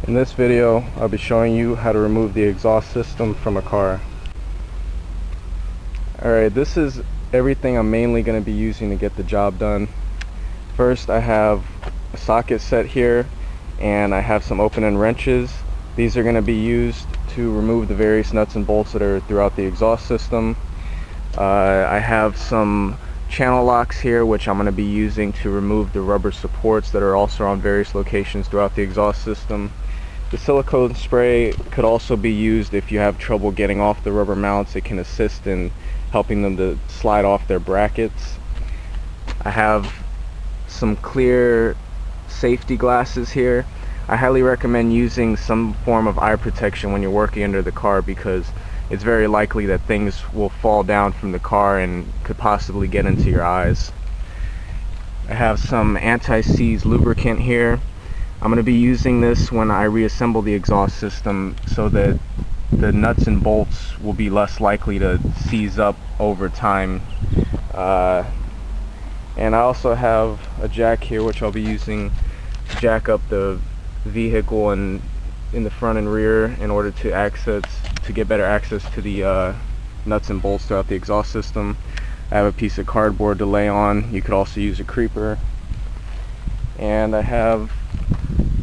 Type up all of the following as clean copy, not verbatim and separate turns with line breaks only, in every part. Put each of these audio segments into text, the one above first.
In this video, I'll be showing you how to remove the exhaust system from a car. Alright, this is everything I'm mainly going to be using to get the job done. First, I have a socket set here, and I have some open-end wrenches. These are going to be used to remove the various nuts and bolts that are throughout the exhaust system. I have some channel locks here, which I'm going to be using to remove the rubber supports that are also on various locations throughout the exhaust system. The silicone spray could also be used if you have trouble getting off the rubber mounts. It can assist in helping them to slide off their brackets. I have some clear safety glasses here. I highly recommend using some form of eye protection when you're working under the car, because it's very likely that things will fall down from the car and could possibly get into your eyes. I have some anti-seize lubricant here. I'm going to be using this when I reassemble the exhaust system so that the nuts and bolts will be less likely to seize up over time. And I also have a jack here, which I'll be using to jack up the vehicle and in the front and rear in order to get better access to the nuts and bolts throughout the exhaust system. I have a piece of cardboard to lay on. You could also use a creeper. And I have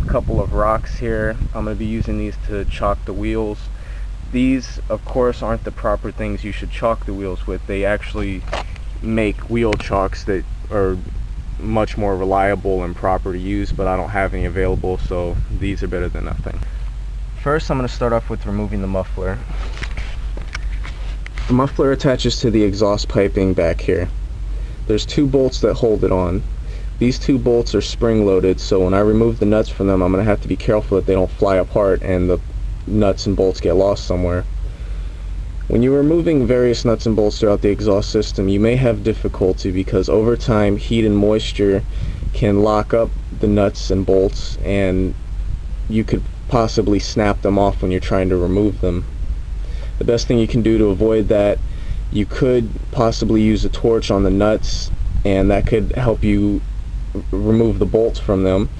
a couple of rocks here. I'm going to be using these to chalk the wheels. These, of course, aren't the proper things you should chalk the wheels with. They actually make wheel chalks that are much more reliable and proper to use, but I don't have any available, so these are better than nothing. First, I'm going to start off with removing the muffler. The muffler attaches to the exhaust piping back here. There's two bolts that hold it on. These two bolts are spring-loaded, so when I remove the nuts from them, I'm going to have to be careful that they don't fly apart and the nuts and bolts get lost somewhere. When you're removing various nuts and bolts throughout the exhaust system, you may have difficulty because over time, heat and moisture can lock up the nuts and bolts, and you could possibly snap them off when you're trying to remove them. The best thing you can do to avoid that, you could possibly use a torch on the nuts, and that could help you remove the bolts from them.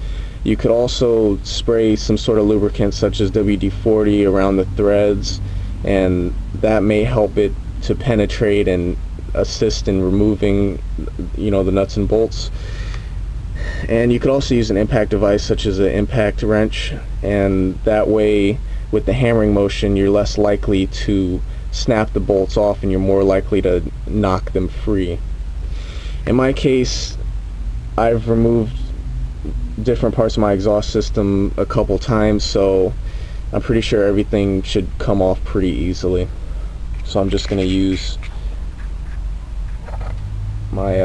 You could also spray some sort of lubricant such as WD-40 around the threads, and that may help it to penetrate and assist in removing, the nuts and bolts. And you could also use an impact device such as an impact wrench, and that way with the hammering motion you're less likely to snap the bolts off and you're more likely to knock them free. In my case, I've removed different parts of my exhaust system a couple times, so I'm pretty sure everything should come off pretty easily. So I'm just going to use my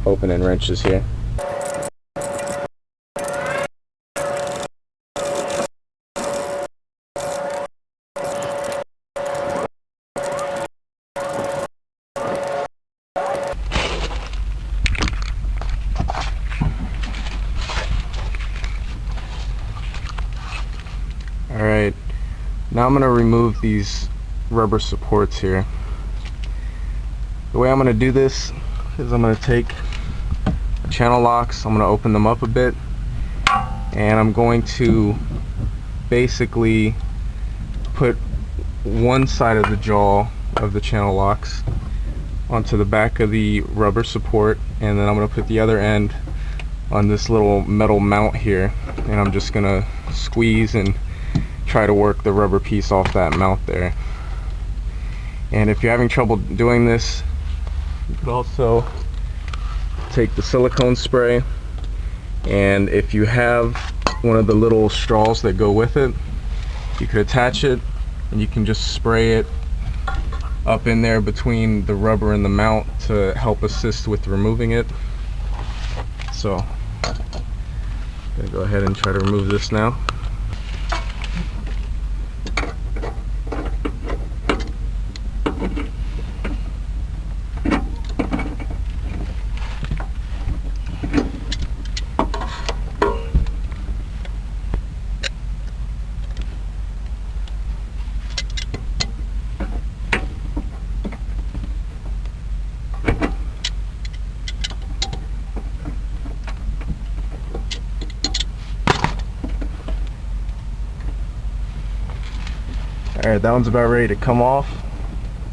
open-end wrenches here. Alright, now I'm going to remove these rubber supports here. The way I'm going to do this is I'm going to take channel locks, I'm going to open them up a bit, and I'm going to basically put one side of the jaw of the channel locks onto the back of the rubber support, and then I'm going to put the other end on this little metal mount here, and I'm just going to squeeze and try to work the rubber piece off that mount there. And if you're having trouble doing this, you could also take the silicone spray, and if you have one of the little straws that go with it, you could attach it and you can just spray it up in there between the rubber and the mount to help assist with removing it. So I'm gonna go ahead and try to remove this now. Alright, that one's about ready to come off.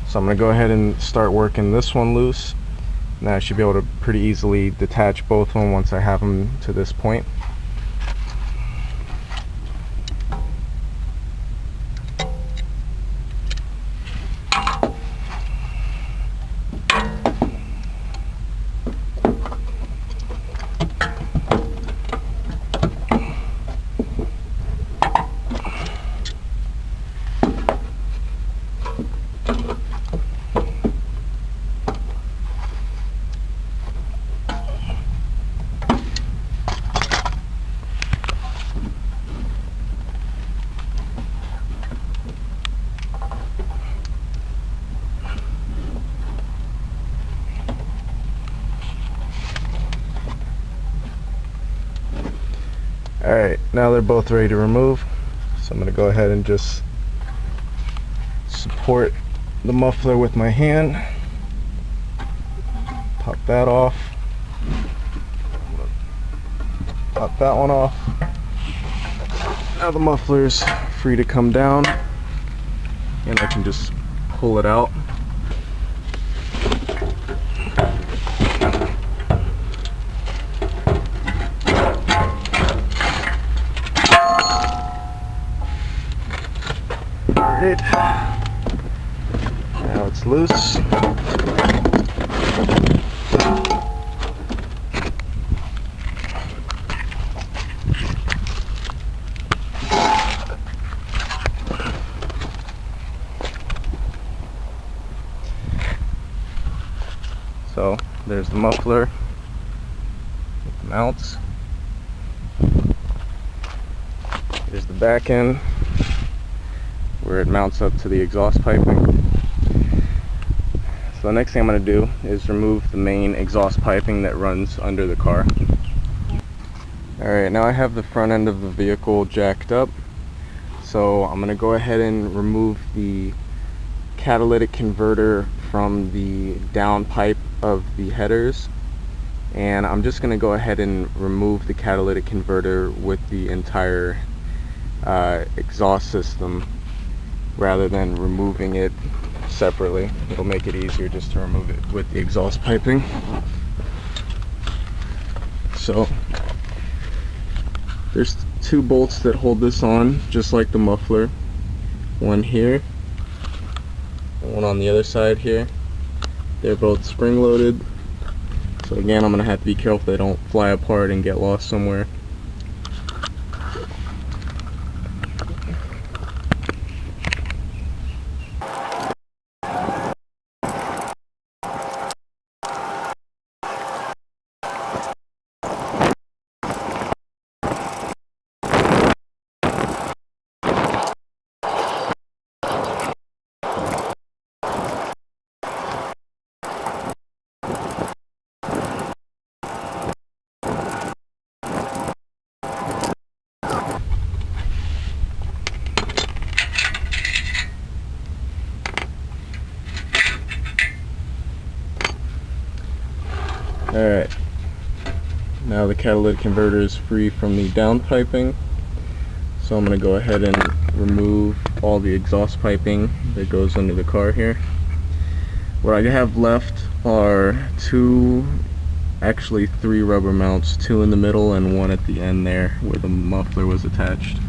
So I'm going to go ahead and start working this one loose. Now I should be able to pretty easily detach both of them once I have them to this point. Alright, now they're both ready to remove, so I'm going to go ahead and just support the muffler with my hand, pop that off, pop that one off. Now the muffler's free to come down, and I can just pull it out. Alright, now it's loose. So there's the muffler with the mounts. There's the back end where it mounts up to the exhaust piping. So the next thing I'm going to do is remove the main exhaust piping that runs under the car. Alright, now I have the front end of the vehicle jacked up, so I'm going to go ahead and remove the catalytic converter from the down pipe of the headers, and I'm just going to go ahead and remove the catalytic converter with the entire exhaust system rather than removing it separately. It'll make it easier just to remove it with the exhaust piping. So there's two bolts that hold this on, just like the muffler. One here, and one on the other side here. They're both spring loaded, so again I'm gonna have to be careful they don't fly apart and get lost somewhere. Alright, now the catalytic converter is free from the down piping, so I'm going to go ahead and remove all the exhaust piping that goes under the car here. What I have left are actually three rubber mounts, two in the middle and one at the end there where the muffler was attached.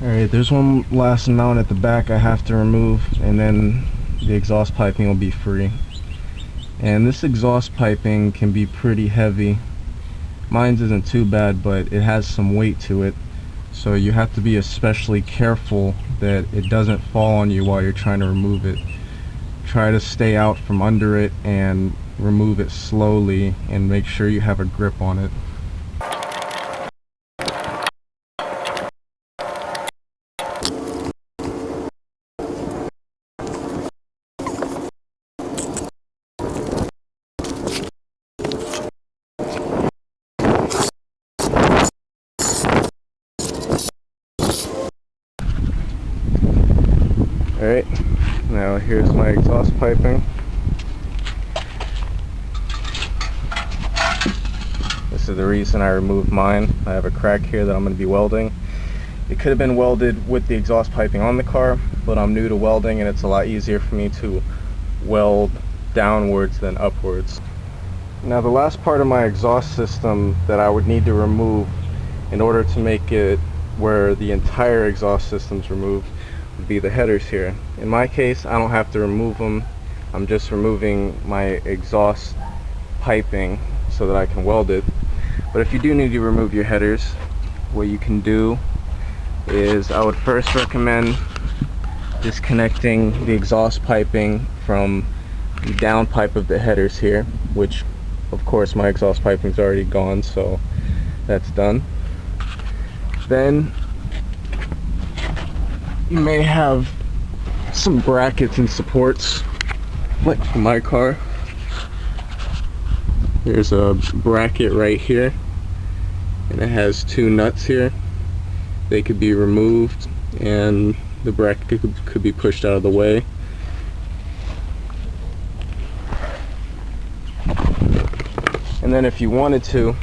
Alright, there's one last mount at the back I have to remove, and then the exhaust piping will be free. And this exhaust piping can be pretty heavy. Mine's isn't too bad, but it has some weight to it, so you have to be especially careful that it doesn't fall on you while you're trying to remove it. Try to stay out from under it and remove it slowly, and make sure you have a grip on it. Alright, now here's my exhaust piping. This is the reason I removed mine. I have a crack here that I'm going to be welding. It could have been welded with the exhaust piping on the car, but I'm new to welding and it's a lot easier for me to weld downwards than upwards. Now the last part of my exhaust system that I would need to remove in order to make it where the entire exhaust system's removed would be the headers here. In my case, I don't have to remove them. I'm just removing my exhaust piping so that I can weld it. But if you do need to remove your headers, what you can do is I would first recommend disconnecting the exhaust piping from the downpipe of the headers here, which of course my exhaust piping's already gone, so that's done. Then you may have some brackets and supports, like for my car. There's a bracket right here, and it has two nuts here. They could be removed and the bracket could be pushed out of the way. And then if you wanted to,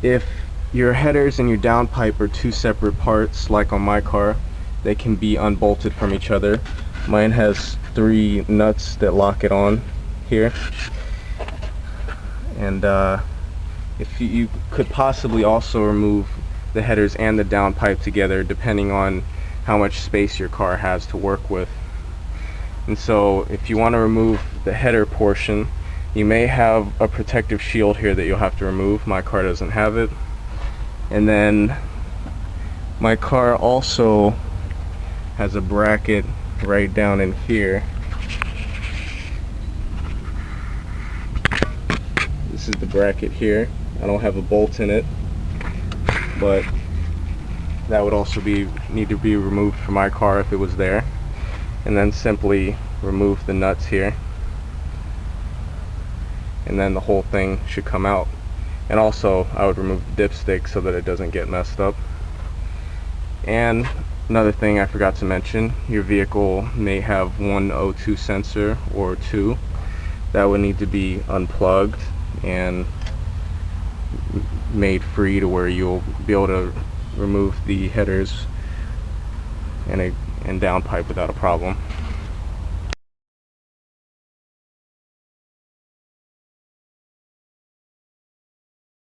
if your headers and your downpipe are two separate parts, like on my car, they can be unbolted from each other. Mine has 3 nuts that lock it on here. And if you could possibly also remove the headers and the downpipe together, depending on how much space your car has to work with. And so if you want to remove the header portion, you may have a protective shield here that you'll have to remove. My car doesn't have it. And then my car also has a bracket right down in here. This is the bracket here. I don't have a bolt in it, but that would also need to be removed for my car if it was there. And then simply remove the nuts here, and then the whole thing should come out. And also I would remove the dipstick so that it doesn't get messed up. And another thing I forgot to mention, your vehicle may have one O2 sensor or 2 that would need to be unplugged and made free to where you'll be able to remove the headers and downpipe without a problem.